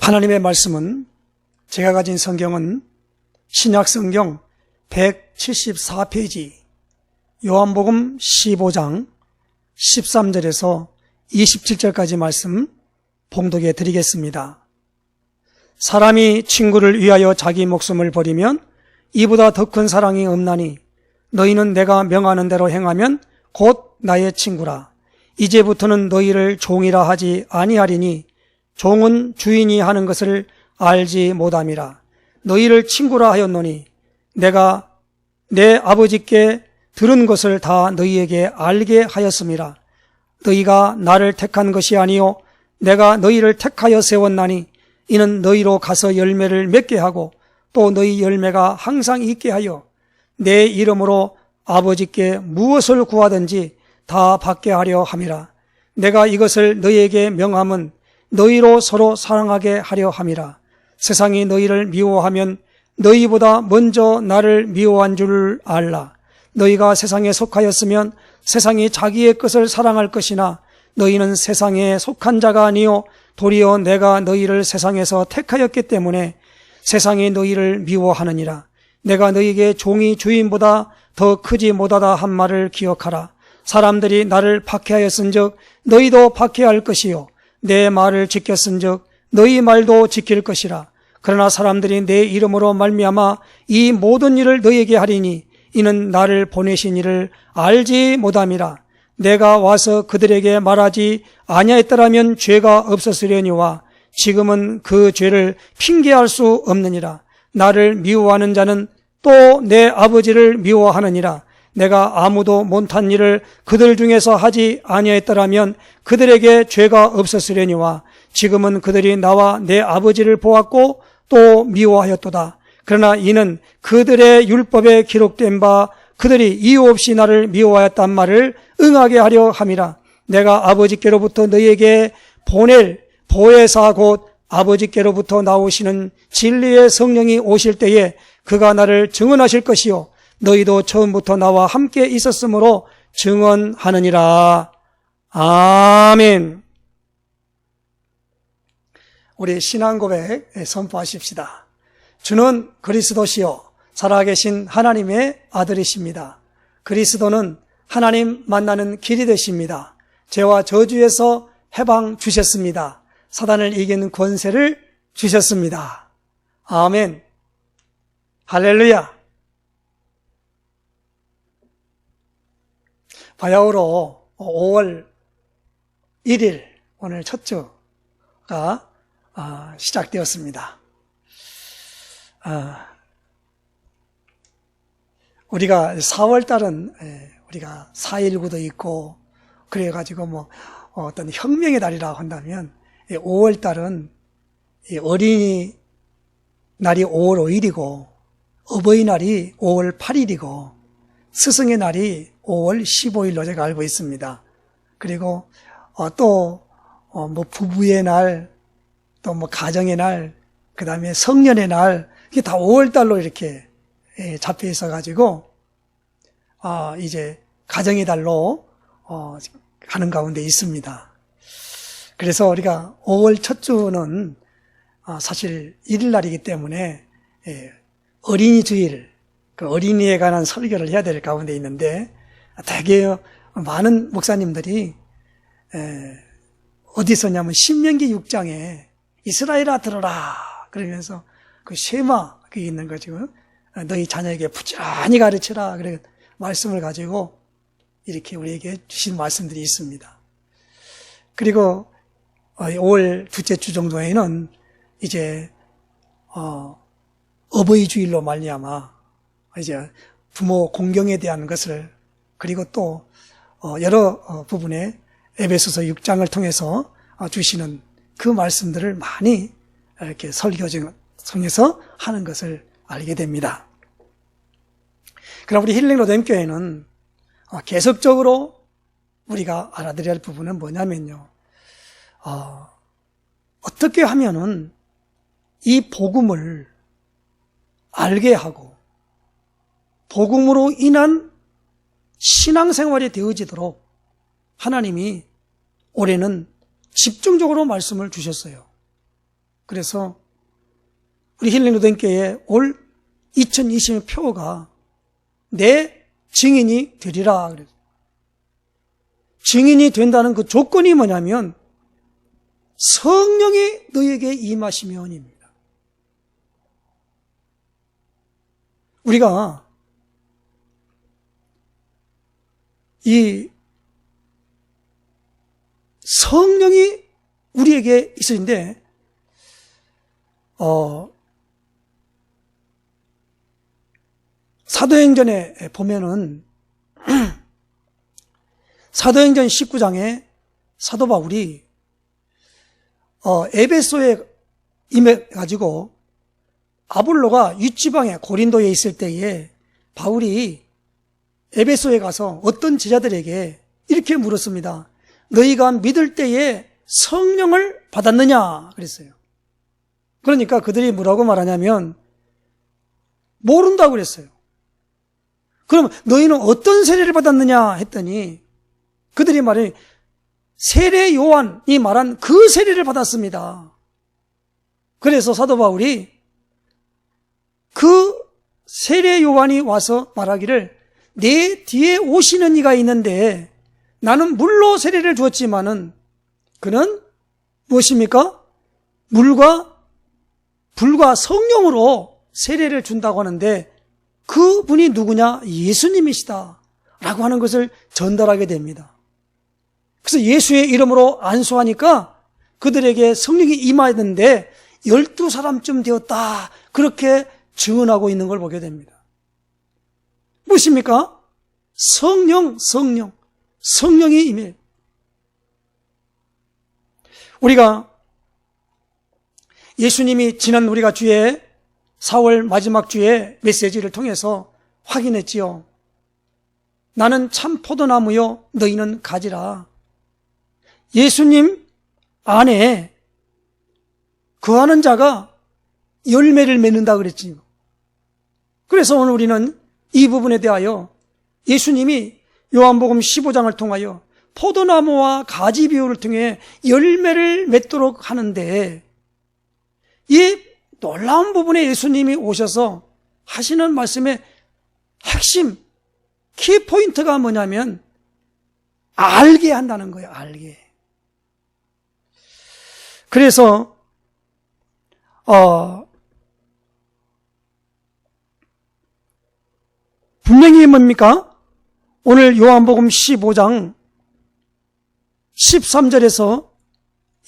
하나님의 말씀은 제가 가진 성경은 신약성경 174페이지 요한복음 15장 13절에서 27절까지 말씀 봉독해 드리겠습니다. 사람이 친구를 위하여 자기 목숨을 버리면 이보다 더 큰 사랑이 없나니 너희는 내가 명하는 대로 행하면 곧 나의 친구라. 이제부터는 너희를 종이라 하지 아니하리니 종은 주인이 하는 것을 알지 못함이라. 너희를 친구라 하였노니 내가 내 아버지께 들은 것을 다 너희에게 알게 하였음이라. 너희가 나를 택한 것이 아니요 내가 너희를 택하여 세웠나니 이는 너희로 가서 열매를 맺게 하고 또 너희 열매가 항상 있게 하여 내 이름으로 아버지께 무엇을 구하든지 다 받게 하려 함이라. 내가 이것을 너희에게 명함은 너희로 서로 사랑하게 하려 함이라. 세상이 너희를 미워하면 너희보다 먼저 나를 미워한 줄 알라. 너희가 세상에 속하였으면 세상이 자기의 것을 사랑할 것이나 너희는 세상에 속한 자가 아니요 도리어 내가 너희를 세상에서 택하였기 때문에 세상이 너희를 미워하느니라. 내가 너희에게 종이 주인보다 더 크지 못하다 한 말을 기억하라. 사람들이 나를 박해하였은즉 너희도 박해할 것이요 내 말을 지켰은즉 너희 말도 지킬 것이라. 그러나 사람들이 내 이름으로 말미암아 이 모든 일을 너희에게 하리니 이는 나를 보내신 이를 알지 못함이라. 내가 와서 그들에게 말하지 아니하였더라면 죄가 없었으려니와 지금은 그 죄를 핑계할 수 없느니라. 나를 미워하는 자는 또 내 아버지를 미워하느니라. 내가 아무도 못한 일을 그들 중에서 하지 아니하였더라면 그들에게 죄가 없었으려니와 지금은 그들이 나와 내 아버지를 보았고 또 미워하였도다. 그러나 이는 그들의 율법에 기록된 바 그들이 이유 없이 나를 미워하였단 말을 응하게 하려 함이라. 내가 아버지께로부터 너희에게 보낼 보혜사 곧 아버지께로부터 나오시는 진리의 성령이 오실 때에 그가 나를 증언하실 것이요 너희도 처음부터 나와 함께 있었으므로 증언하느니라. 아멘. 우리 신앙 고백 선포하십시다. 주는 그리스도시요 살아계신 하나님의 아들이십니다. 그리스도는 하나님 만나는 길이 되십니다. 죄와 저주에서 해방 주셨습니다. 사단을 이기는 권세를 주셨습니다. 아멘. 할렐루야. 바야흐로 5월 1일 오늘 첫 주가 시작되었습니다. 우리가 4월 달은 우리가 4.19도 있고 그래가지고 어떤 혁명의 달이라고 한다면 5월 달은 어린이 날이 5월 5일이고 어버이날이 5월 8일이고 스승의 날이 5월 15일로 제가 알고 있습니다. 그리고 또 부부의 날, 또 가정의 날, 그 다음에 성년의 날, 이게 다 5월 달로 이렇게 잡혀 있어 가지고 이제 가정의 달로 가는 가운데 있습니다. 그래서 우리가 5월 첫 주는 사실 1일 날이기 때문에 어린이 주일, 그 어린이에 관한 설교를 해야 될 가운데 있는데 되게 많은 목사님들이 어디 있었냐면 신명기 6장에 이스라엘아 들어라 그러면서 그 쉐마 그게 있는 거죠. 너희 자녀에게 부지런히 가르치라 그래 말씀을 가지고 이렇게 우리에게 주신 말씀들이 있습니다. 그리고 5월 둘째 주 정도에는 이제 어버이 주일로 말미암아 이제 부모 공경에 대한 것을 그리고 또 여러 부분에 에베소서 6장을 통해서 주시는 그 말씀들을 많이 이렇게 설교 통해서 하는 것을 알게 됩니다. 그럼 우리 힐링 로뎀교회는 계속적으로 우리가 알아들여야 할 부분은 뭐냐면요. 어떻게 하면은 이 복음을 알게 하고 복음으로 인한 신앙생활이 되어지도록 하나님이 올해는 집중적으로 말씀을 주셨어요. 그래서 우리 힐링루덴교회 올 2020년 표어가 내 증인이 되리라 그래요. 증인이 된다는 그 조건이 뭐냐면 성령이 너에게 임하시면입니다. 우리가 이 성령이 우리에게 있으신데 사도행전에 보면은 사도행전 19장에 사도 바울이 에베소에 임해가지고 아볼로가 윗지방에 고린도에 있을 때에 바울이 에베소에 가서 어떤 제자들에게 이렇게 물었습니다. 너희가 믿을 때에 성령을 받았느냐 그랬어요. 그러니까 그들이 뭐라고 말하냐면 모른다고 그랬어요. 그럼 너희는 어떤 세례를 받았느냐 했더니 그들이 말해 세례 요한이 말한 그 세례를 받았습니다. 그래서 사도 바울이 그 세례 요한이 와서 말하기를 내 뒤에 오시는 이가 있는데 나는 물로 세례를 주었지만은 그는 무엇입니까? 물과 불과 성령으로 세례를 준다고 하는데 그분이 누구냐? 예수님이시다 라고 하는 것을 전달하게 됩니다. 그래서 예수의 이름으로 안수하니까 그들에게 성령이 임하였는데 12사람쯤 되었다 그렇게 증언하고 있는 걸 보게 됩니다. 무엇입니까? 성령이 임해. 우리가 예수님이 지난 우리가 주에 4월 마지막 주에 메시지를 통해서 확인했지요. 나는 참 포도나무요 너희는 가지라. 예수님 안에 거하는 자가 열매를 맺는다 그랬지요. 그래서 오늘 우리는 이 부분에 대하여 예수님이 요한복음 15장을 통하여 포도나무와 가지 비유를 통해 열매를 맺도록 하는데 이 놀라운 부분에 예수님이 오셔서 하시는 말씀의 핵심 키포인트가 뭐냐면 알게 한다는 거예요. 알게. 그래서 분명히 뭡니까? 오늘 요한복음 15장 13절에서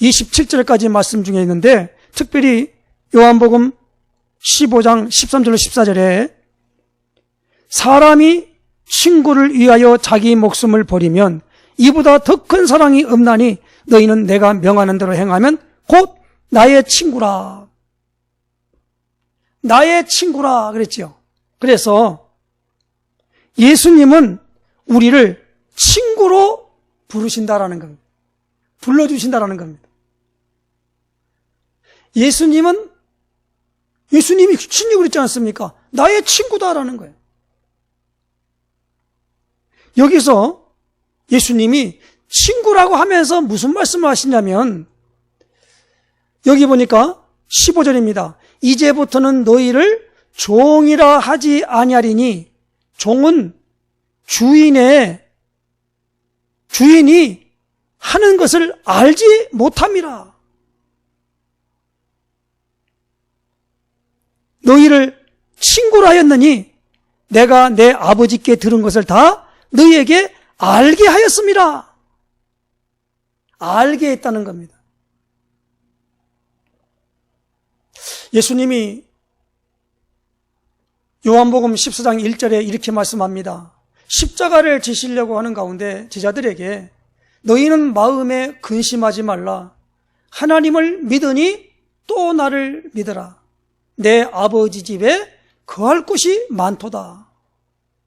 27절까지 말씀 중에 있는데 특별히 요한복음 15장 13절로 14절에 사람이 친구를 위하여 자기 목숨을 버리면 이보다 더 큰 사랑이 없나니 너희는 내가 명하는 대로 행하면 곧 나의 친구라. 나의 친구라 그랬지요. 그래서 예수님은 우리를 친구로 부르신다라는 겁니다. 불러주신다라는 겁니다. 예수님이 친히 그랬지 않습니까? 나의 친구다라는 거예요. 여기서 예수님이 친구라고 하면서 무슨 말씀을 하시냐면 여기 보니까 15절입니다. 이제부터는 너희를 종이라 하지 아니하리니 종은 주인이 하는 것을 알지 못함이라. 너희를 친구라 하였느니 내가 내 아버지께 들은 것을 다 너희에게 알게 하였습니다. 알게 했다는 겁니다. 예수님이 요한복음 14장 1절에 이렇게 말씀합니다. 십자가를 지시려고 하는 가운데 제자들에게 너희는 마음에 근심하지 말라. 하나님을 믿으니 또 나를 믿으라. 내 아버지 집에 거할 곳이 많도다.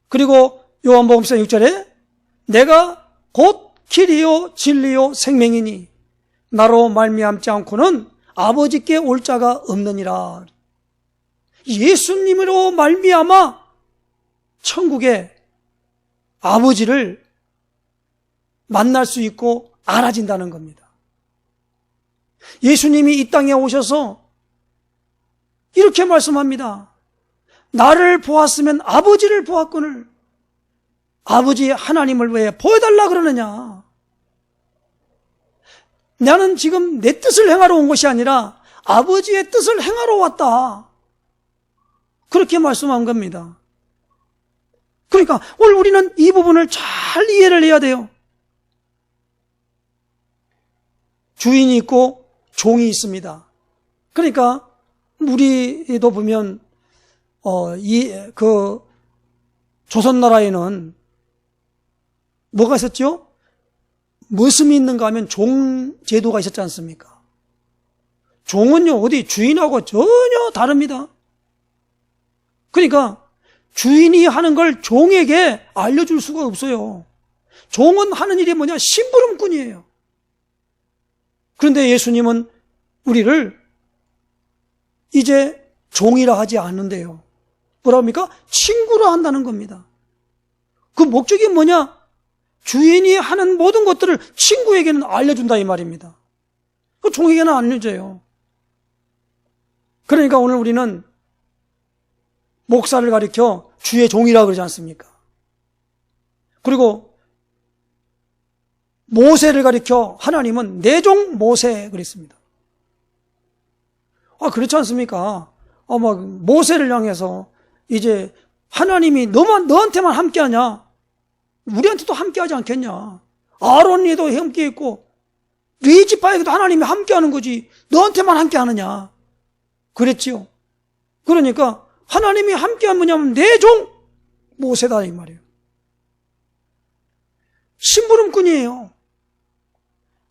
그리고 요한복음 14장 6절에 내가 곧 길이요 진리요 생명이니 나로 말미암지 않고는 아버지께 올 자가 없느니라. 예수님으로 말미암아 천국에 아버지를 만날 수 있고 알아진다는 겁니다. 예수님이 이 땅에 오셔서 이렇게 말씀합니다. 나를 보았으면 아버지를 보았거늘 아버지 하나님을 왜 보여달라 그러느냐. 나는 지금 내 뜻을 행하러 온 것이 아니라 아버지의 뜻을 행하러 왔다. 그렇게 말씀한 겁니다. 그러니까 오늘 우리는 이 부분을 잘 이해를 해야 돼요. 주인이 있고 종이 있습니다. 그러니까 우리도 보면 조선나라에는 뭐가 있었죠? 무엇이 있는가 하면 종 제도가 있었지 않습니까? 종은요, 어디 주인하고 전혀 다릅니다. 그러니까 주인이 하는 걸 종에게 알려줄 수가 없어요. 종은 하는 일이 뭐냐? 심부름꾼이에요. 그런데 예수님은 우리를 이제 종이라 하지 않는데요. 뭐라 합니까? 친구라 한다는 겁니다. 그 목적이 뭐냐? 주인이 하는 모든 것들을 친구에게는 알려준다 이 말입니다. 그 종에게는 안 알려줘요. 그러니까 오늘 우리는 목사를 가리켜 주의 종이라고 그러지 않습니까? 그리고 모세를 가리켜 하나님은 내 종 모세 그랬습니다. 그렇지 않습니까? 막 모세를 향해서 이제 하나님이 너한테만 함께하냐? 우리한테도 함께하지 않겠냐? 아론이도 함께 있고 리지파에게도 하나님이 함께하는 거지 너한테만 함께하느냐? 그랬지요. 그러니까 하나님이 함께하면 뭐냐면 내 종 모세다 이 말이에요. 심부름꾼이에요.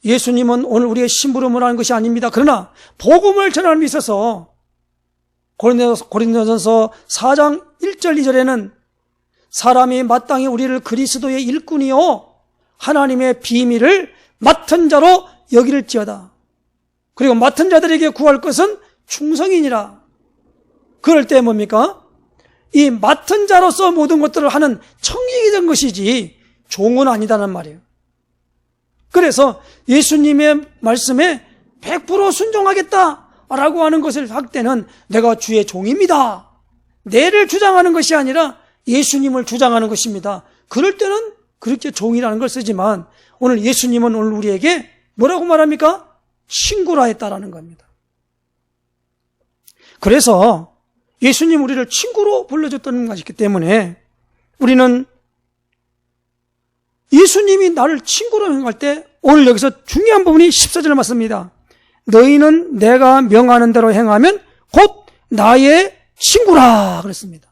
예수님은 오늘 우리의 심부름을 하는 것이 아닙니다. 그러나 복음을 전하는 데 있어서 고린도전서 4장 1절 2절에는 사람이 마땅히 우리를 그리스도의 일꾼이요 하나님의 비밀을 맡은 자로 여기를지어다. 그리고 맡은 자들에게 구할 것은 충성이니라. 그럴 때 뭡니까? 이 맡은 자로서 모든 것들을 하는 청직이 된 것이지 종은 아니다는 말이에요. 그래서 예수님의 말씀에 100% 순종하겠다라고 하는 것을 할 때는 내가 주의 종입니다. 내를 주장하는 것이 아니라 예수님을 주장하는 것입니다. 그럴 때는 그렇게 종이라는 걸 쓰지만 오늘 예수님은 오늘 우리에게 뭐라고 말합니까? 친구라 했다라는 겁니다. 그래서 예수님 우리를 친구로 불러줬다는 것이기 때문에 우리는 예수님이 나를 친구로 행할 때 오늘 여기서 중요한 부분이 14절 말씀입니다. 너희는 내가 명하는 대로 행하면 곧 나의 친구라 그랬습니다.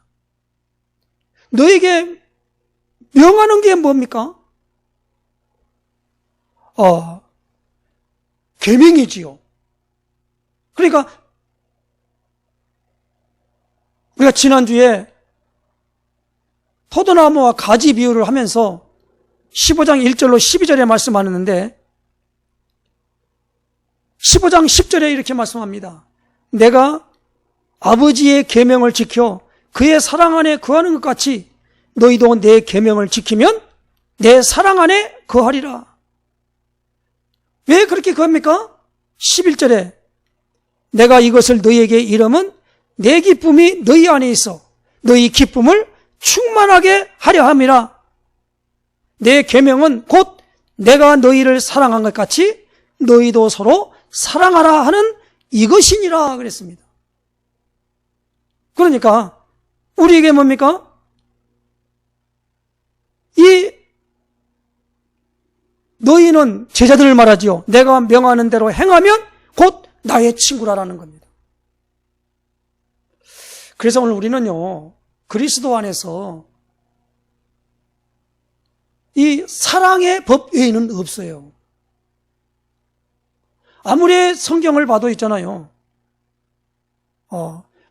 너에게 명하는 게 뭡니까? 계명이지요. 그러니까 우리가 지난주에 포도나무와 가지 비유를 하면서 15장 1절로 12절에 말씀하는데 15장 10절에 이렇게 말씀합니다. 내가 아버지의 계명을 지켜 그의 사랑 안에 거하는 것 같이 너희도 내 계명을 지키면 내 사랑 안에 거하리라. 왜 그렇게 거합니까? 11절에 내가 이것을 너희에게 이름은 내 기쁨이 너희 안에 있어 너희 기쁨을 충만하게 하려 함이라. 내 계명은 곧 내가 너희를 사랑한 것 같이 너희도 서로 사랑하라 하는 이것이니라 그랬습니다. 그러니까 우리에게 뭡니까? 이 너희는 제자들을 말하지요. 내가 명하는 대로 행하면 곧 나의 친구라라는 겁니다. 그래서 오늘 우리는요, 그리스도 안에서 이 사랑의 법 외에는 없어요. 아무리 성경을 봐도 있잖아요.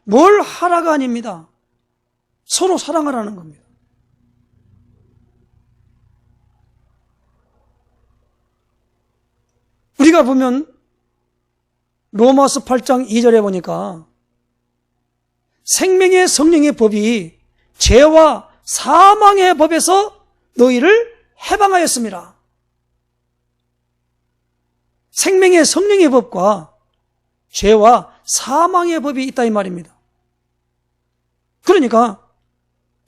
뭘 하라가 아닙니다. 서로 사랑하라는 겁니다. 우리가 보면 로마서 8장 2절에 보니까 생명의 성령의 법이 죄와 사망의 법에서 너희를 해방하였습니다. 생명의 성령의 법과 죄와 사망의 법이 있다 이 말입니다. 그러니까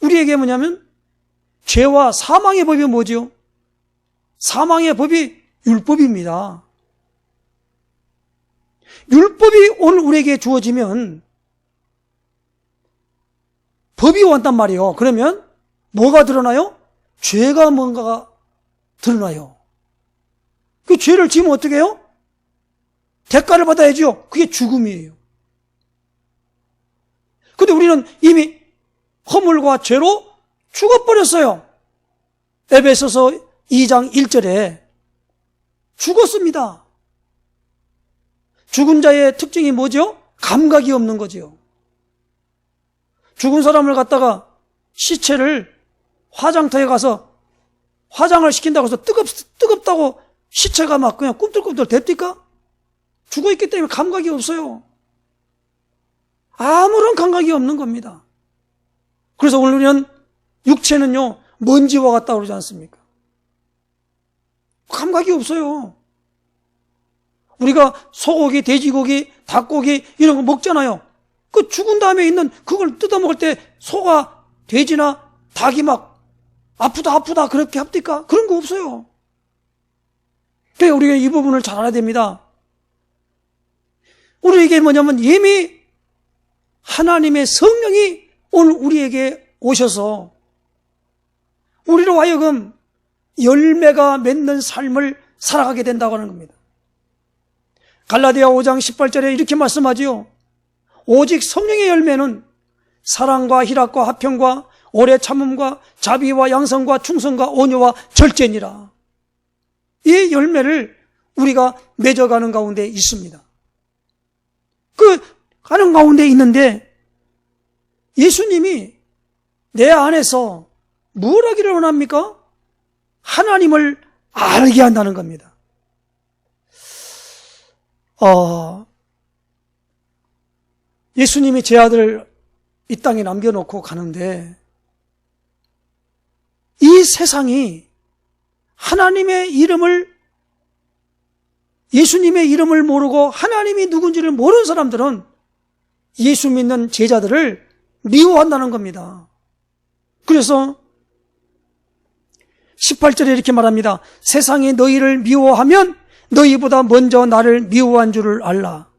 우리에게 뭐냐면 죄와 사망의 법이 뭐죠? 사망의 법이 율법입니다. 율법이 오늘 우리에게 주어지면 법이 왔단 말이에요. 그러면 뭐가 드러나요? 죄가 뭔가가 드러나요. 그 죄를 지으면 어떻게 해요? 대가를 받아야죠. 그게 죽음이에요. 근데 우리는 이미 허물과 죄로 죽어버렸어요. 에베소서 2장 1절에 죽었습니다. 죽은 자의 특징이 뭐죠? 감각이 없는 거죠. 죽은 사람을 갖다가 시체를 화장터에 가서 화장을 시킨다고 해서 뜨겁다고 시체가 막 그냥 꿈틀꿈틀 됩니까? 죽어있기 때문에 감각이 없어요. 아무런 감각이 없는 겁니다. 그래서 오늘 우리는 육체는요, 먼지와 같다 그러지 않습니까? 감각이 없어요. 우리가 소고기, 돼지고기, 닭고기 이런 거 먹잖아요. 그 죽은 다음에 있는 그걸 뜯어먹을 때 소가, 돼지나 닭이 막 아프다 그렇게 합니까? 그런 거 없어요. 그러니까 우리가 이 부분을 잘 알아야 됩니다. 우리에게 뭐냐면 이미 하나님의 성령이 오늘 우리에게 오셔서 우리로 하여금 열매가 맺는 삶을 살아가게 된다고 하는 겁니다. 갈라디아 5장 18절에 이렇게 말씀하지요. 오직 성령의 열매는 사랑과 희락과 화평과 오래 참음과 자비와 양성과 충성과 온유와 절제니라. 이 열매를 우리가 맺어가는 가운데 있습니다. 그 가는 가운데 있는데 예수님이 내 안에서 뭘 하기를 원합니까? 하나님을 알게 한다는 겁니다. 예수님이 제 아들을 이 땅에 남겨놓고 가는데 이 세상이 하나님의 이름을, 예수님의 이름을 모르고 하나님이 누군지를 모르는 사람들은 예수 믿는 제자들을 미워한다는 겁니다. 그래서 18절에 이렇게 말합니다. 세상이 너희를 미워하면 너희보다 먼저 나를 미워한 줄을 알라.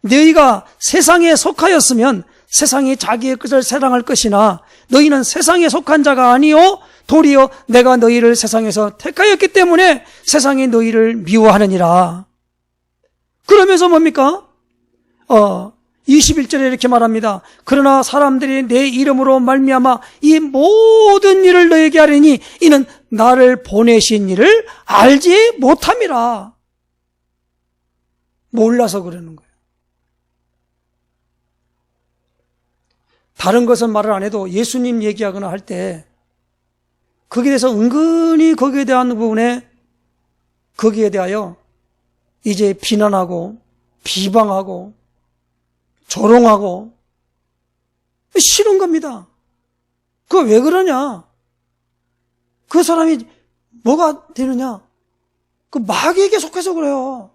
너희가 세상에 속하였으면 세상이 자기의 것을 사랑할 것이나 너희는 세상에 속한 자가 아니요 도리어 내가 너희를 세상에서 택하였기 때문에 세상이 너희를 미워하느니라. 그러면서 뭡니까? 21절에 이렇게 말합니다. 그러나 사람들이 내 이름으로 말미암아 이 모든 일을 너에게 하리니 이는 나를 보내신 이를 알지 못함이라. 몰라서 그러는 거예요. 다른 것은 말을 안 해도 예수님 얘기하거나 할 때 거기에 대해서 은근히 거기에 대한 부분에 거기에 대하여 이제 비난하고 비방하고 조롱하고 싫은 겁니다. 그거 왜 그러냐? 그 사람이 뭐가 되느냐? 그 마귀에게 속해서 그래요.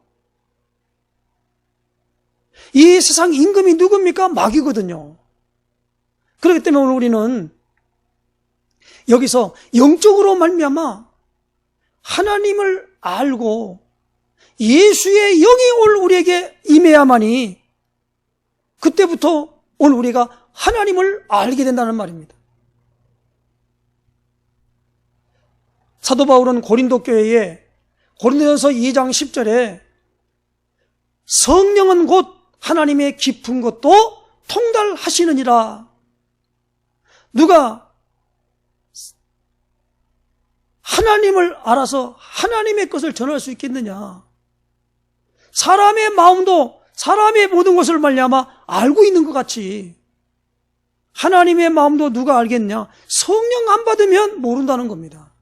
이 세상 임금이 누굽니까? 마귀거든요. 그렇기 때문에 오늘 우리는 여기서 영적으로 말미암아 하나님을 알고 예수의 영이 오늘 우리에게 임해야만이 그때부터 오늘 우리가 하나님을 알게 된다는 말입니다. 사도 바울은 고린도 교회에 고린도전서 2장 10절에 성령은 곧 하나님의 깊은 것도 통달하시느니라. 누가 하나님을 알아서 하나님의 것을 전할 수 있겠느냐? 사람의 마음도 사람의 모든 것을 말미암아 알고 있는 것 같이 하나님의 마음도 누가 알겠냐? 성령 안 받으면 모른다는 겁니다.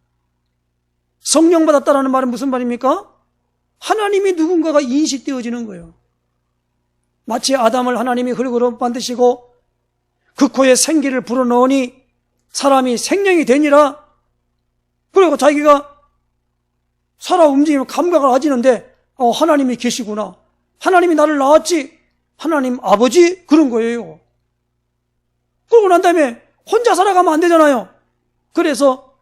성령 받았다라는 말은 무슨 말입니까? 하나님이 누군가가 인식되어지는 거예요. 마치 아담을 하나님이 흙으로 만드시고 그 코에 생기를 불어넣으니 사람이 생명이 되니라. 그리고 자기가 살아 움직이면 감각을 가지는데 하나님이 계시구나. 하나님이 나를 낳았지. 하나님 아버지 그런 거예요. 그러고 난 다음에 혼자 살아가면 안 되잖아요. 그래서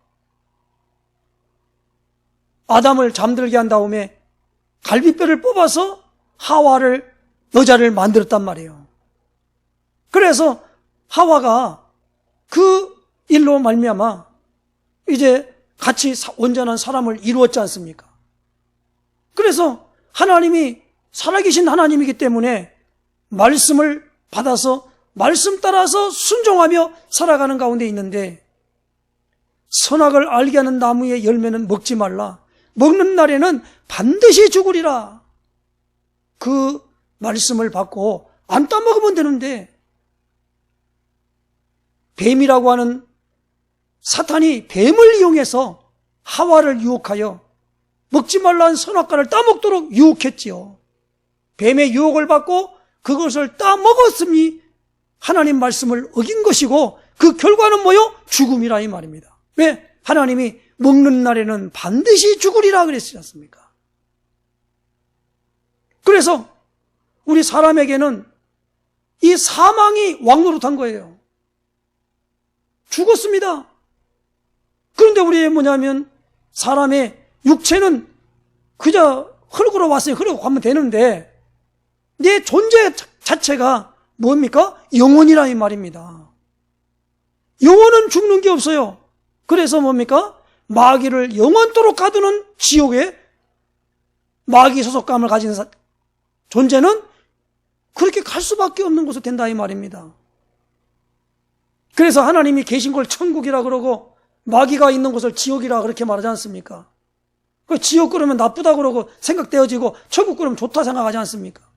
아담을 잠들게 한 다음에 갈비뼈를 뽑아서 하와를, 여자를 만들었단 말이에요. 그래서 하와가 그 일로 말미암아 이제 같이 온전한 사람을 이루었지 않습니까? 그래서 하나님이 살아계신 하나님이기 때문에 말씀을 받아서 말씀 따라서 순종하며 살아가는 가운데 있는데, 선악을 알게 하는 나무의 열매는 먹지 말라. 먹는 날에는 반드시 죽으리라. 그 말씀을 받고 안 따먹으면 되는데, 뱀이라고 하는 사탄이 뱀을 이용해서 하와를 유혹하여 먹지 말라는 선악과를 따먹도록 유혹했지요. 뱀의 유혹을 받고 그것을 따먹었으니 하나님 말씀을 어긴 것이고, 그 결과는 뭐요? 죽음이라 이 말입니다. 왜? 하나님이 먹는 날에는 반드시 죽으리라 그랬지 않습니까? 그래서 우리 사람에게는 이 사망이 왕노릇한 거예요. 죽었습니다. 그런데 우리 뭐냐면, 사람의 육체는 그저 흙으로 왔어요. 흙으로 가면 되는데, 내 존재 자체가 뭡니까? 영혼이라 이 말입니다. 영혼은 죽는 게 없어요. 그래서 뭡니까? 마귀를 영원토록 가두는 지옥에 마귀 소속감을 가진 존재는 그렇게 갈 수밖에 없는 곳으로 된다 이 말입니다. 그래서 하나님이 계신 걸 천국이라 그러고 마귀가 있는 곳을 지옥이라 그렇게 말하지 않습니까? 그 지옥 그러면 나쁘다 그러고 생각되어지고 천국 그러면 좋다 생각하지 않습니까?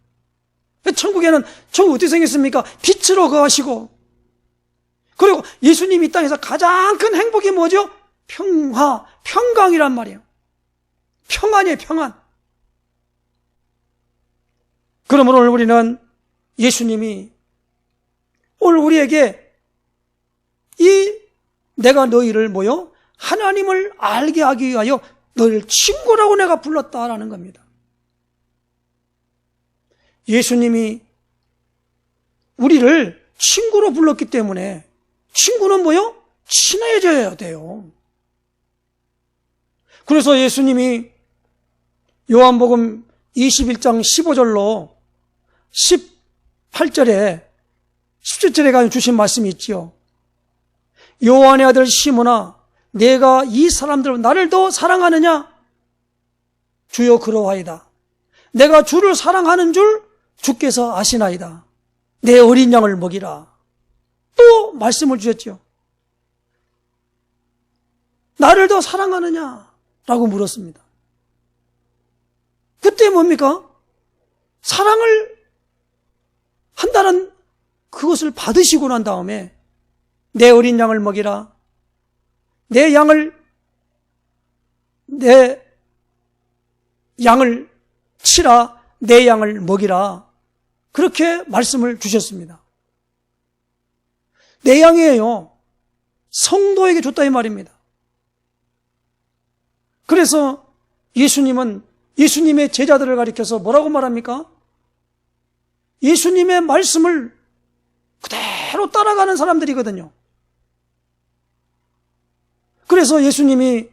천국에는 천국 어떻게 생겼습니까? 빛으로 거하시고, 그리고 예수님이 이 땅에서 가장 큰 행복이 뭐죠? 평화, 평강이란 말이에요. 평안이에요, 평안. 그러므로 오늘 우리는 예수님이 오늘 우리에게 내가 너희를 뭐요? 하나님을 알게 하기 위하여 너희를 친구라고 내가 불렀다라는 겁니다. 예수님이 우리를 친구로 불렀기 때문에, 친구는 뭐요? 친해져야 돼요. 그래서 예수님이 요한복음 21장 15절로 18절에 17절에 가서 주신 말씀이 있지요. 요한의 아들 시몬아, 내가 이 사람들 나를 더 사랑하느냐? 주여 그러하이다. 내가 주를 사랑하는 줄 주께서 아시나이다. 내 어린 양을 먹이라. 또 말씀을 주셨죠. 나를 더 사랑하느냐? 라고 물었습니다. 그때 뭡니까? 사랑을 한다는 그것을 받으시고 난 다음에 내 어린 양을 먹이라. 내 양을 치라. 내 양을 먹이라. 그렇게 말씀을 주셨습니다. 내 양이에요. 성도에게 줬다 이 말입니다. 그래서 예수님은 예수님의 제자들을 가리켜서 뭐라고 말합니까? 예수님의 말씀을 그대로 따라가는 사람들이거든요. 그래서 예수님이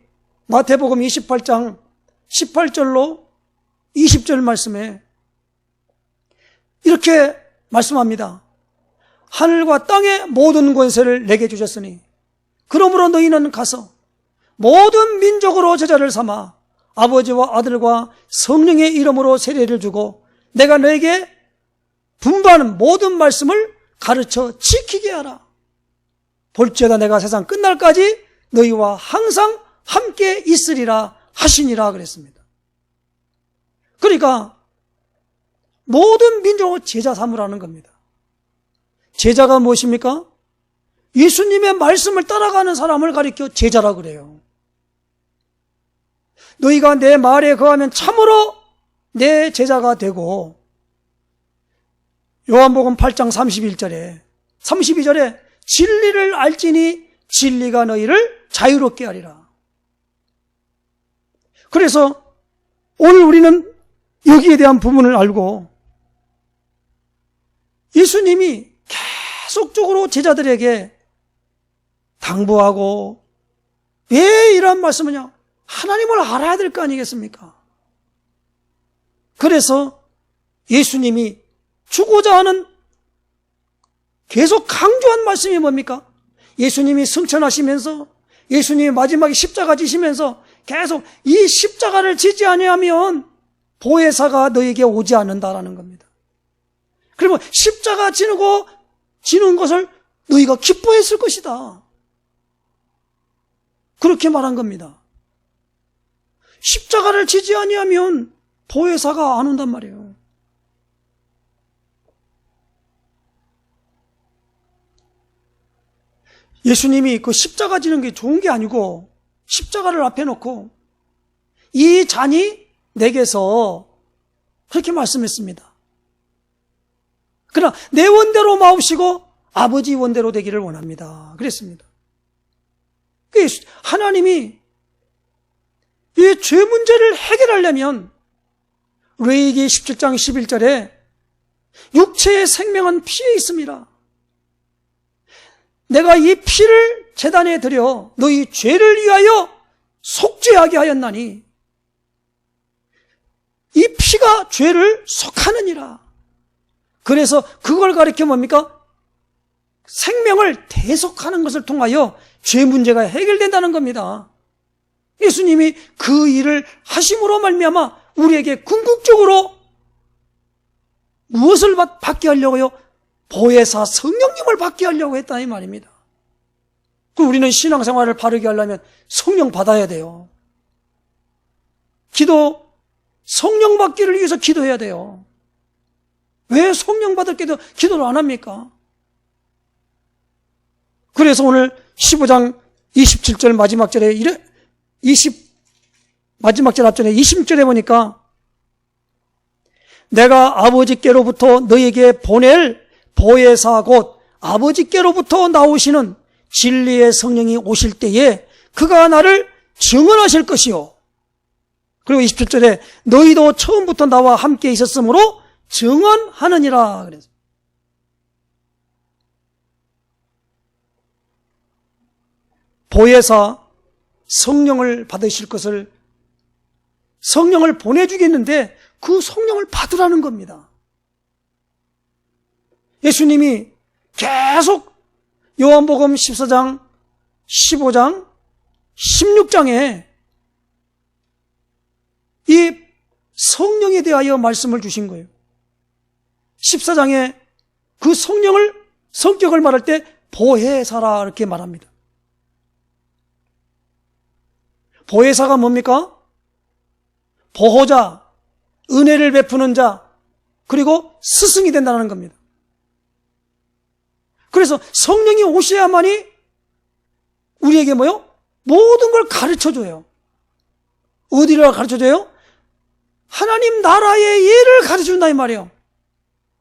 마태복음 28장 18절로 20절 말씀에 이렇게 말씀합니다. 하늘과 땅의 모든 권세를 내게 주셨으니 그러므로 너희는 가서 모든 민족으로 제자를 삼아 아버지와 아들과 성령의 이름으로 세례를 주고 내가 너에게 분부하는 모든 말씀을 가르쳐 지키게 하라. 볼지어다 내가 세상 끝날까지 너희와 항상 함께 있으리라 하시니라 그랬습니다. 그러니까 모든 민족을 제자 삼으라는 겁니다. 제자가 무엇입니까? 예수님의 말씀을 따라가는 사람을 가리켜 제자라 그래요. 너희가 내 말에 거하면 참으로 내 제자가 되고, 요한복음 8장 32절에 진리를 알지니 진리가 너희를 자유롭게 하리라. 그래서 오늘 우리는 여기에 대한 부분을 알고 예수님이 계속적으로 제자들에게 당부하고, 왜 이런 말씀이냐? 하나님을 알아야 될 거 아니겠습니까? 그래서 예수님이 주고자 하는 계속 강조한 말씀이 뭡니까? 예수님이 승천하시면서, 예수님이 마지막에 십자가 지시면서 계속 이 십자가를 지지 아니하면 보혜사가 너에게 오지 않는다라는 겁니다. 그러면 십자가 지는 것을 너희가 기뻐했을 것이다. 그렇게 말한 겁니다. 십자가를 지지 아니하면 보혜사가 안 온단 말이에요. 예수님이 그 십자가 지는 게 좋은 게 아니고 십자가를 앞에 놓고 이 잔이 내게서 그렇게 말씀했습니다. 그러나 내 원대로 마옵시고 아버지 원대로 되기를 원합니다. 그랬습니다. 하나님이 이 죄 문제를 해결하려면 레위기 17장 11절에 육체의 생명은 피에 있습니다. 내가 이 피를 제단에 드려 너희 죄를 위하여 속죄하게 하였나니 이 피가 죄를 속하느니라. 그래서 그걸 가리켜 뭡니까? 생명을 대속하는 것을 통하여 죄 문제가 해결된다는 겁니다. 예수님이 그 일을 하심으로 말미암아 우리에게 궁극적으로 무엇을 받게 하려고요? 보혜사 성령님을 받게 하려고 했다 이 말입니다. 그럼 우리는 신앙생활을 바르게 하려면 성령 받아야 돼요. 성령 받기를 위해서 기도해야 돼요. 왜 성령 받을 때도 기도를 안 합니까? 그래서 오늘 15장 27절 마지막 절에 마지막 절 앞전에 20절에 보니까 내가 아버지께로부터 너에게 보낼 보혜사 곧 아버지께로부터 나오시는 진리의 성령이 오실 때에 그가 나를 증언하실 것이요. 그리고 27절에 너희도 처음부터 나와 함께 있었으므로 증언하느니라. 그래서 보혜사 성령을 받으실 것을 성령을 보내주겠는데 그 성령을 받으라는 겁니다. 예수님이 계속 요한복음 14장, 15장, 16장에 이 성령에 대하여 말씀을 주신 거예요. 14장에 그 성격을 말할 때 보혜사라 이렇게 말합니다. 보혜사가 뭡니까? 보호자, 은혜를 베푸는 자, 그리고 스승이 된다는 겁니다. 그래서 성령이 오셔야만이 우리에게 모든 걸 가르쳐줘요. 어디를 가르쳐줘요? 하나님 나라의 예를 가르쳐준다 이 말이에요.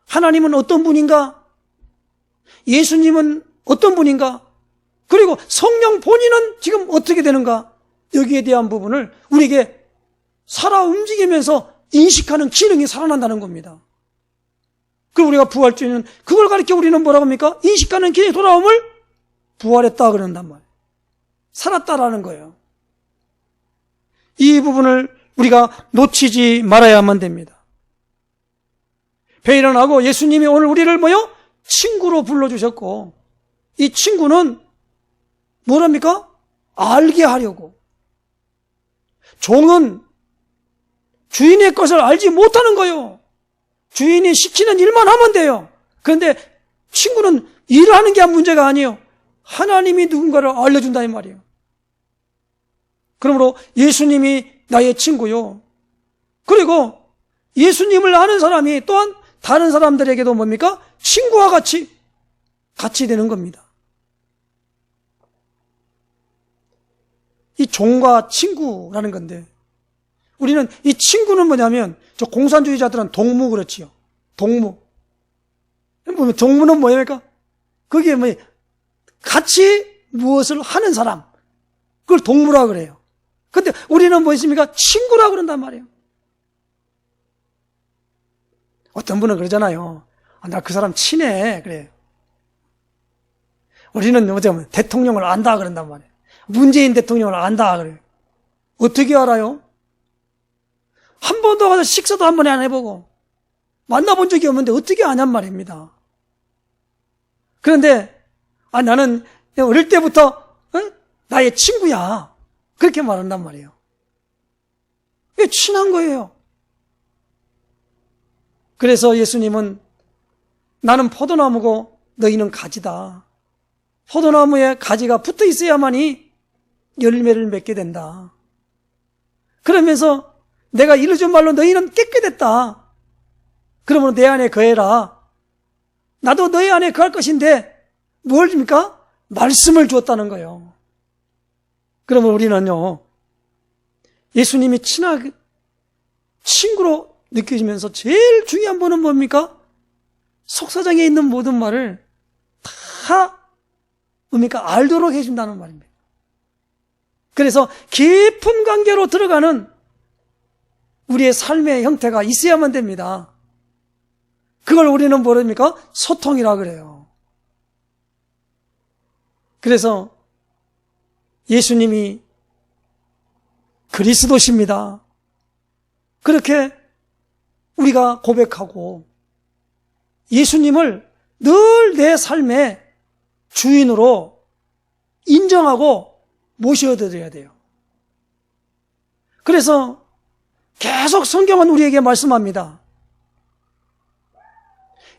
하나님은 어떤 분인가? 예수님은 어떤 분인가? 그리고 성령 본인은 지금 어떻게 되는가? 여기에 대한 부분을 우리에게 살아 움직이면서 인식하는 기능이 살아난다는 겁니다. 그리고 우리가 부활주의는 그걸 가리켜 우리는 뭐라고 합니까? 인식하는 기능이 돌아옴을 부활했다 그런단 말이에요. 살았다라는 거예요. 이 부분을 우리가 놓치지 말아야만 됩니다. 배일원하고 예수님이 오늘 우리를 친구로 불러주셨고 이 친구는 뭐랍니까? 알게 하려고. 종은 주인의 것을 알지 못하는 거예요. 주인이 시키는 일만 하면 돼요. 그런데 친구는 일을 하는 게 문제가 아니에요. 하나님이 누군가를 알려준다 이 말이에요. 그러므로 예수님이 나의 친구요. 그리고 예수님을 아는 사람이 또한 다른 사람들에게도 뭡니까? 친구와 같이 되는 겁니다. 이 종과 친구라는 건데 우리는 이 친구는 뭐냐면 저 공산주의자들은 동무 그렇지요. 동무. 동무는 뭐입니까? 그게 같이 무엇을 하는 사람. 그걸 동무라 그래요. 근데 우리는 뭐 있습니까? 친구라 그런단 말이에요. 어떤 분은 그러잖아요. 나 그 사람 친해. 그래요. 우리는 어쩌면 대통령을 안다 그런단 말이에요. 문재인 대통령을 안다 그래요. 어떻게 알아요? 한 번도 가서 식사도 한 번에 안 해보고 만나본 적이 없는데 어떻게 아냔 말입니다. 그런데 나는 어릴 때부터 나의 친구야 그렇게 말한단 말이에요. 이게 친한 거예요. 그래서 예수님은 나는 포도나무고 너희는 가지다. 포도나무에 가지가 붙어 있어야만이 열매를 맺게 된다. 그러면서 내가 이루어진 말로 너희는 깨끗했다. 그러면 내 안에 거해라. 나도 너희 안에 거할 것인데 뭘 줍니까? 말씀을 주었다는 거예요. 그러면 우리는요, 예수님이 친구로 느껴지면서 제일 중요한 분은 뭡니까? 속사정에 있는 모든 말을 다 뭡니까? 알도록 해준다는 말입니다. 그래서 깊은 관계로 들어가는 우리의 삶의 형태가 있어야만 됩니다. 그걸 우리는 뭐랍니까? 소통이라 그래요. 그래서 예수님이 그리스도십니다. 그렇게 우리가 고백하고 예수님을 늘 내 삶의 주인으로 인정하고 모셔드려야 돼요. 그래서 계속 성경은 우리에게 말씀합니다.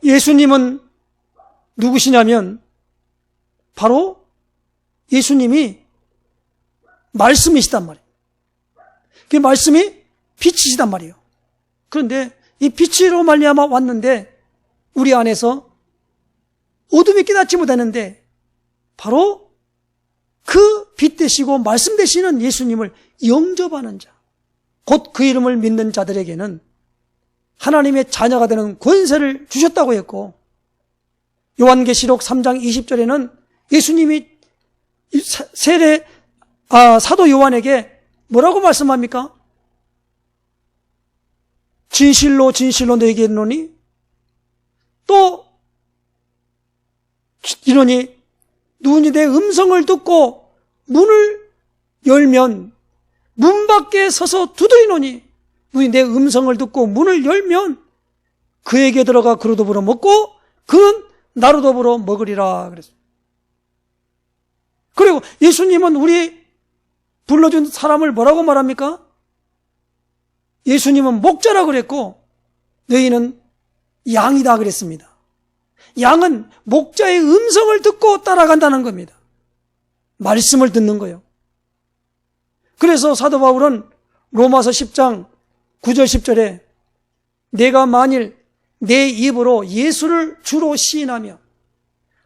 예수님은 누구시냐면 바로 예수님이 말씀이시단 말이에요. 그 말씀이 빛이시단 말이에요. 그런데 이 빛으로 말미암아 왔는데 우리 안에서 어둠이 깨닫지 못하는데 바로 그 빛 되시고 말씀 되시는 예수님을 영접하는 자, 곧 그 이름을 믿는 자들에게는 하나님의 자녀가 되는 권세를 주셨다고 했고, 요한계시록 3장 20절에는 예수님이 사도 요한에게 뭐라고 말씀합니까? 진실로 진실로 너에게 이르노니 또 이러니 누구니 내 음성을 듣고 문을 열면 문 밖에 서서 두드리노니 누구니 내 음성을 듣고 문을 열면 그에게 들어가 그로 더불어 먹고 그는 나로 더불어 먹으리라 그랬어요. 그리고 예수님은 우리 불러준 사람을 뭐라고 말합니까? 예수님은 목자라 그랬고 너희는 양이다 그랬습니다. 양은 목자의 음성을 듣고 따라간다는 겁니다. 말씀을 듣는 거예요. 그래서 사도 바울은 로마서 10장 9절 10절에 내가 만일 내 입으로 예수를 주로 시인하며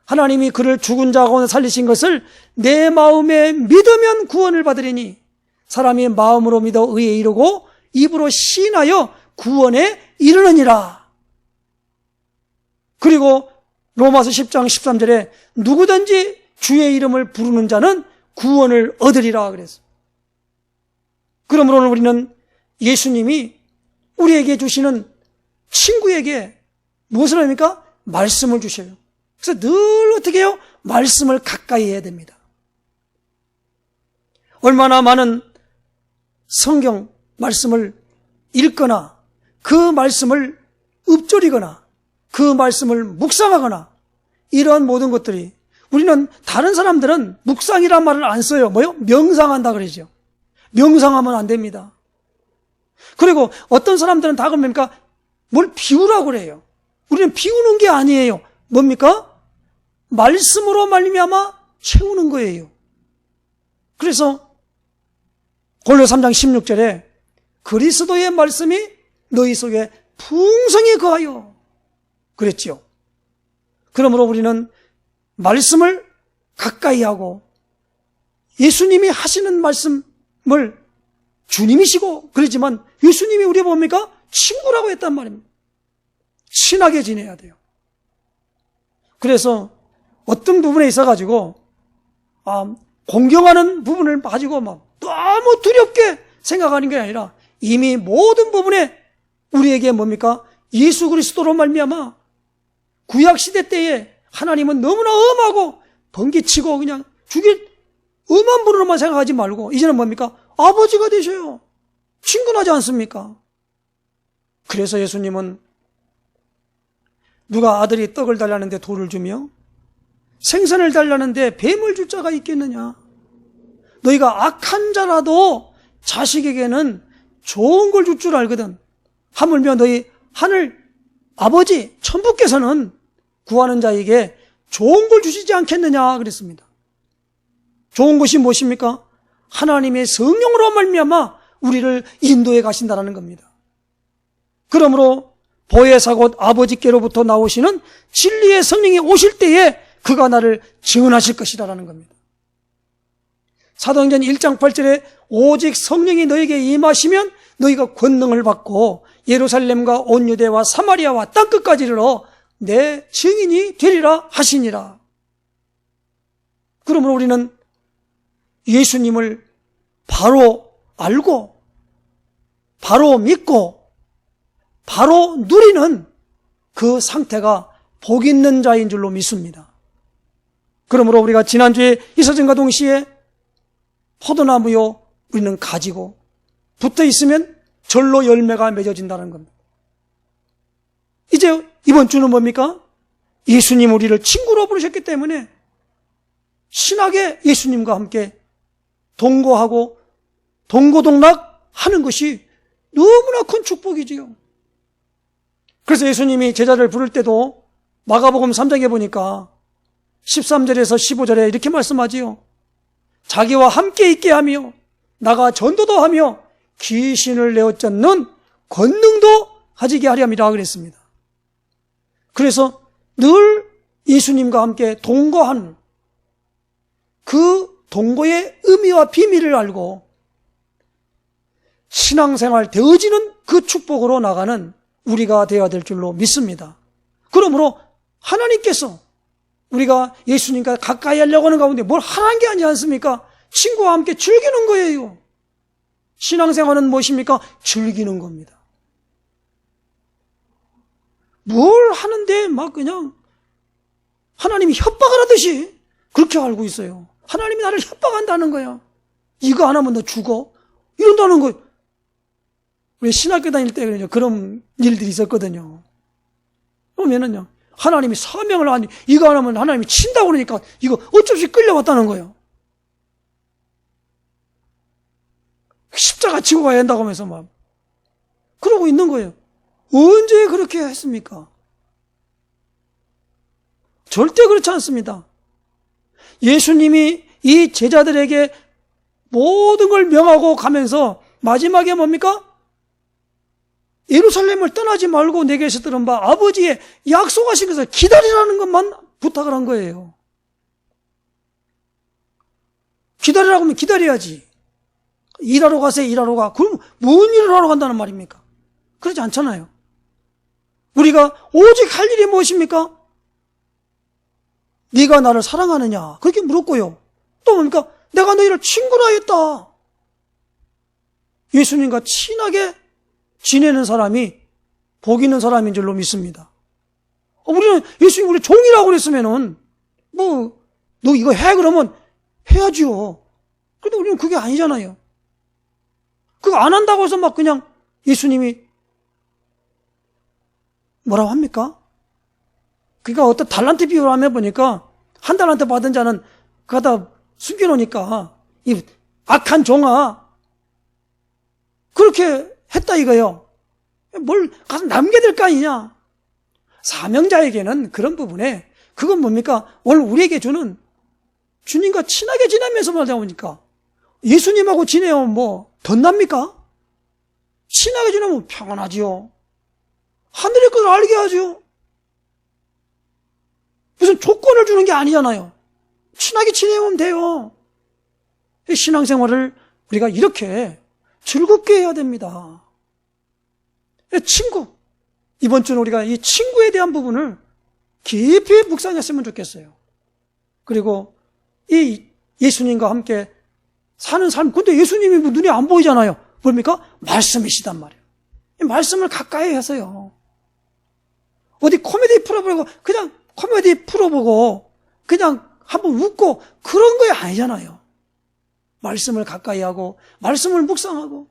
하나님이 그를 죽은 자 가운데 살리신 것을 내 마음에 믿으면 구원을 받으리니 사람이 마음으로 믿어 의에 이르고 입으로 시인하여 구원에 이르느니라. 그리고 로마서 10장 13절에 누구든지 주의 이름을 부르는 자는 구원을 얻으리라 그랬어요. 그러므로 우리는 예수님이 우리에게 주시는 친구에게 무엇을 합니까? 말씀을 주셔요. 그래서 늘 어떻게 해요? 말씀을 가까이 해야 됩니다. 얼마나 많은 성경 말씀을 읽거나 그 말씀을 읊조리거나 그 말씀을 묵상하거나 이러한 모든 것들이 우리는 다른 사람들은 묵상이란 말을 안 써요. 뭐요? 명상한다 그러죠. 명상하면 안 됩니다. 그리고 어떤 사람들은 다 그럽니까? 뭘 비우라고 그래요. 우리는 비우는 게 아니에요. 뭡니까? 말씀으로 말미암아 채우는 거예요. 그래서 골로 3장 16절에 그리스도의 말씀이 너희 속에 풍성히 거하여 그랬지요. 그러므로 우리는 말씀을 가까이 하고 예수님이 하시는 말씀을 주님이시고 그러지만 예수님이 우리 뭡니까? 친구라고 했단 말입니다. 친하게 지내야 돼요. 그래서 어떤 부분에 있어가지고 공경하는 부분을 가지고 막 너무 두렵게 생각하는 게 아니라 이미 모든 부분에 우리에게 뭡니까? 예수 그리스도로 말미암아 구약시대 때에 하나님은 너무나 엄하고 번개치고 그냥 죽일 엄한 분으로만 생각하지 말고 이제는 뭡니까? 아버지가 되셔요. 친근하지 않습니까? 그래서 예수님은 누가 아들이 떡을 달라는데 돌을 주며 생선을 달라는데 뱀을 줄 자가 있겠느냐? 너희가 악한 자라도 자식에게는 좋은 걸 줄 줄 알거든. 하물며 너희 하늘 아버지 천부께서는 구하는 자에게 좋은 걸 주시지 않겠느냐 그랬습니다. 좋은 것이 무엇입니까? 하나님의 성령으로 말미암아 우리를 인도해 가신다는 겁니다. 그러므로 보혜사 곧 아버지께로부터 나오시는 진리의 성령이 오실 때에 그가 나를 증언하실 것이라는 겁니다. 사도행전 1장 8절에 오직 성령이 너에게 임하시면 너희가 권능을 받고 예루살렘과 온 유대와 사마리아와 땅끝까지 이르러 내 증인이 되리라 하시니라. 그러므로 우리는 예수님을 바로 알고 바로 믿고 바로 누리는 그 상태가 복 있는 자인 줄로 믿습니다. 그러므로 우리가 지난주에 있어진과 동시에 포도나무요 우리는 가지고 붙어 있으면 절로 열매가 맺어진다는 겁니다. 이제 이번 주는 뭡니까? 예수님 우리를 친구로 부르셨기 때문에 신하게 예수님과 함께 동거하고 동고동락하는 것이 너무나 큰 축복이지요. 그래서 예수님이 제자를 부를 때도 마가복음 3장에 보니까 13절에서 15절에 이렇게 말씀하지요. 자기와 함께 있게 하며 나가 전도도 하며 귀신을 내어쫓는 권능도 가지게 하렴이라 그랬습니다. 그래서 늘 예수님과 함께 동거하는 그 동거의 의미와 비밀을 알고 신앙생활 되어지는 그 축복으로 나가는 우리가 되어야 될 줄로 믿습니다. 그러므로 하나님께서 우리가 예수님과 가까이 하려고 하는 가운데 뭘 하라는 게 아니지 않습니까? 친구와 함께 즐기는 거예요. 신앙생활은 무엇입니까? 즐기는 겁니다. 뭘 하는데 막 그냥 하나님이 협박을 하듯이 그렇게 알고 있어요. 하나님이 나를 협박한다는 거야. 이거 안 하면 너 죽어. 이런다는 거예요. 우리 신학교 다닐 때 그런 일들이 있었거든요. 그러면은요, 하나님이 사명을 하니 이거 안 하면 하나님이 친다고 그러니까 이거 어쩔 수 없이 끌려왔다는 거예요. 십자가 지고 가야 한다고 하면서 막 그러고 있는 거예요. 언제 그렇게 했습니까? 절대 그렇지 않습니다. 예수님이 이 제자들에게 모든 걸 명하고 가면서 마지막에 뭡니까? 예루살렘을 떠나지 말고 내게서 들은 바 아버지의 약속하신 것을 기다리라는 것만 부탁을 한 거예요. 기다리라고 하면 기다려야지. 일하러 가세요, 일하러 가. 그럼 뭔 일을 하러 간다는 말입니까? 그러지 않잖아요. 우리가 오직 할 일이 무엇입니까? 네가 나를 사랑하느냐? 그렇게 물었고요. 또 뭡니까? 내가 너희를 친구로 하였다. 예수님과 친하게 지내는 사람이 복 있는 사람인 줄로 믿습니다. 우리는 예수님 우리 종이라고 그랬으면은 너 이거 해 그러면 해야지요. 근데 우리는 그게 아니잖아요. 그거 안 한다고 해서 막 그냥 예수님이 뭐라고 합니까? 그러니까 어떤 달란트 비유를 하면 보니까 한 달란트 받은 자는 그거다 숨겨놓으니까 이 악한 종아 그렇게 했다 이거요. 뭘 가서 남겨둘 거 아니냐. 사명자에게는 그런 부분에 그건 뭡니까? 오늘 우리에게 주는 주님과 친하게 지내면서 말하다 보니까 예수님하고 지내면 뭐 덧납니까? 친하게 지내면 평안하지요. 하늘의 것을 알게 하죠. 무슨 조건을 주는 게 아니잖아요. 친하게 지내면 돼요. 신앙생활을 우리가 이렇게 즐겁게 해야 됩니다. 친구. 이번 주는 우리가 이 친구에 대한 부분을 깊이 묵상했으면 좋겠어요. 그리고 이 예수님과 함께 사는 삶. 근데 예수님이 눈에 안 보이잖아요. 뭡니까? 말씀이시단 말이에요. 이 말씀을 가까이 해서요. 어디 코미디 풀어보고 그냥 코미디 풀어보고 그냥 한번 웃고 그런 거 아니잖아요. 말씀을 가까이 하고 말씀을 묵상하고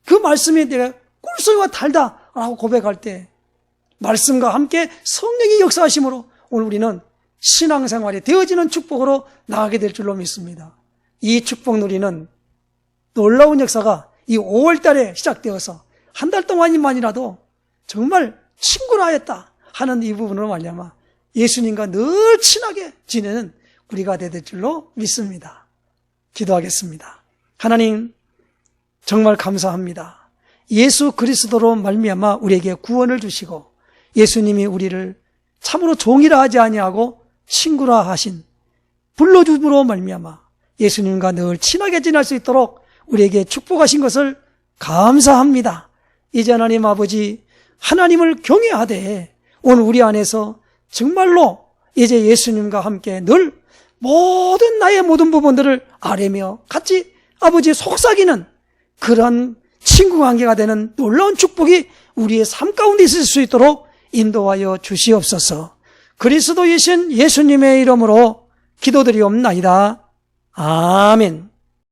그 말씀에 내가 꿀소리와 달다라고 고백할 때 말씀과 함께 성령의 역사하심으로 오늘 우리는 신앙생활이 되어지는 축복으로 나가게 될 줄로 믿습니다. 이 축복 누리는 놀라운 역사가 이 5월 달에 시작되어서 한 달 동안만이라도 정말 친구라 하였다 하는 이 부분으로 말미암아 예수님과 늘 친하게 지내는 우리가 될 줄로 믿습니다. 기도하겠습니다. 하나님 정말 감사합니다. 예수 그리스도로 말미암아 우리에게 구원을 주시고 예수님이 우리를 참으로 종이라 하지 아니하고 친구라 하신 불러줌으로 말미암아 예수님과 늘 친하게 지낼 수 있도록 우리에게 축복하신 것을 감사합니다. 이제 하나님 아버지 하나님을 경외하되 오늘 우리 안에서 정말로 이제 예수님과 함께 늘 나의 모든 부분들을 아뢰며 같이 아버지의 속삭이는 그런 친구 관계가 되는 놀라운 축복이 우리의 삶 가운데 있을 수 있도록 인도하여 주시옵소서. 그리스도이신 예수님의 이름으로 기도드리옵나이다. 아멘.